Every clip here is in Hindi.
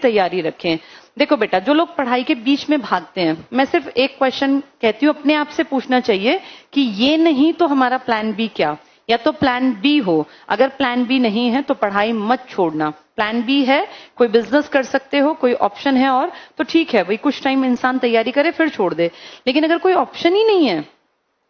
तैयारी रखें। देखो बेटा, जो लोग पढ़ाई के बीच में भागते हैं, मैं सिर्फ एक क्वेश्चन कहती हूँ, अपने आप से पूछना चाहिए कि ये नहीं तो हमारा प्लान बी क्या, या तो प्लान बी हो। अगर प्लान बी नहीं है तो पढ़ाई मत छोड़ना। प्लान बी है, कोई बिजनेस कर सकते हो, कोई ऑप्शन है और तो ठीक है भाई, कुछ टाइम इंसान तैयारी करे फिर छोड़ दे। लेकिन अगर कोई ऑप्शन ही नहीं है,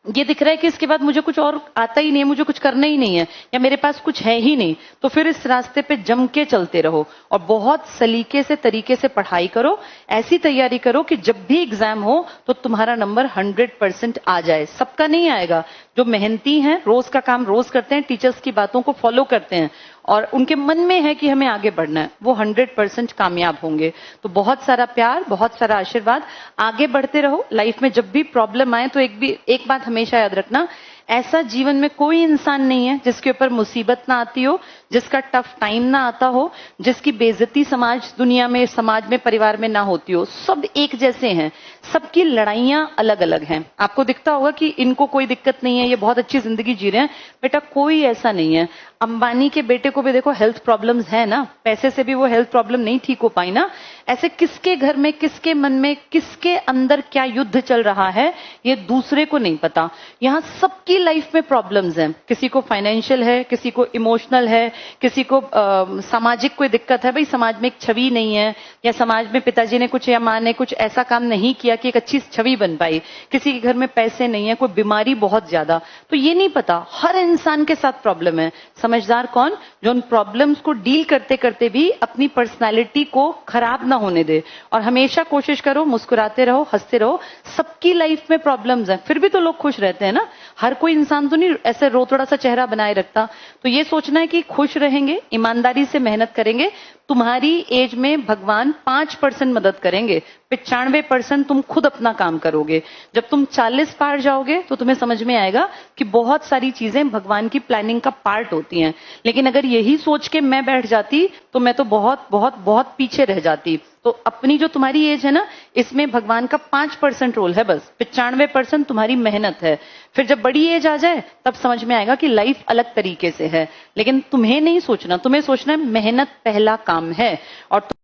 ये दिख रहा है कि इसके बाद मुझे कुछ और आता ही नहीं है, मुझे कुछ करना ही नहीं है, या मेरे पास कुछ है ही नहीं, तो फिर इस रास्ते पे जम के चलते रहो और बहुत सलीके से तरीके से पढ़ाई करो। ऐसी तैयारी करो कि जब भी एग्जाम हो तो तुम्हारा नंबर 100% आ जाए। सबका नहीं आएगा। जो मेहनती हैं, रोज का काम रोज करते हैं, टीचर्स की बातों को फॉलो करते हैं और उनके मन में है कि हमें आगे बढ़ना है, वो 100% कामयाब होंगे। तो बहुत सारा प्यार, बहुत सारा आशीर्वाद, आगे बढ़ते रहो। लाइफ में जब भी प्रॉब्लम आए तो एक बात हमेशा याद रखना, ऐसा जीवन में कोई इंसान नहीं है जिसके ऊपर मुसीबत ना आती हो, जिसका टफ टाइम ना आता हो, जिसकी बेइज्जती दुनिया में, समाज में, परिवार में ना होती हो। सब एक जैसे हैं, सबकी लड़ाइयां अलग अलग हैं। आपको दिखता होगा कि इनको कोई दिक्कत नहीं है, ये बहुत अच्छी जिंदगी जी रहे हैं। बेटा, कोई ऐसा नहीं है। अंबानी के बेटे को भी देखो हेल्थ प्रॉब्लम्स है ना, पैसे से भी वो हेल्थ प्रॉब्लम नहीं ठीक हो पाई ना। ऐसे किसके घर में, किसके मन में, किसके अंदर क्या युद्ध चल रहा है, ये दूसरे को नहीं पता। यहाँ सबकी लाइफ में प्रॉब्लम्स हैं। किसी को फाइनेंशियल है, किसी को इमोशनल है, किसी को सामाजिक कोई दिक्कत है, भाई समाज में एक छवि नहीं है, या समाज में पिताजी ने कुछ या माँ ने कुछ ऐसा काम नहीं किया कि एक अच्छी छवि बन पाई। किसी के घर में पैसे नहीं है, कोई बीमारी बहुत ज्यादा, तो ये नहीं पता। हर इंसान के साथ प्रॉब्लम है। समझदार कौन? जो उन प्रॉब्लम्स को डील करते करते भी अपनी पर्सनालिटी को खराब ना होने दे। और हमेशा कोशिश करो, मुस्कुराते रहो, हंसते रहो। सबकी लाइफ में प्रॉब्लम्स हैं, फिर भी तो लोग खुश रहते हैं ना। हर कोई इंसान तो नहीं ऐसे रोतड़ा सा चेहरा बनाए रखता। तो ये सोचना है कि खुश रहेंगे, ईमानदारी से मेहनत करेंगे। तुम्हारी एज में भगवान 5% मदद करेंगे, 95% तुम खुद अपना काम करोगे। जब तुम 40 पार जाओगे तो तुम्हें समझ में आएगा कि बहुत सारी चीजें भगवान की प्लानिंग का पार्ट होती हैं। लेकिन अगर यही सोच के मैं बैठ जाती तो मैं तो बहुत बहुत बहुत पीछे रह जाती। तो अपनी जो तुम्हारी एज है ना, इसमें भगवान का 5% रोल है, बस 95% तुम्हारी मेहनत है। फिर जब बड़ी एज आ जाए तब समझ में आएगा कि लाइफ अलग तरीके से है। लेकिन तुम्हें नहीं सोचना, तुम्हें सोचना है मेहनत पहला काम है। और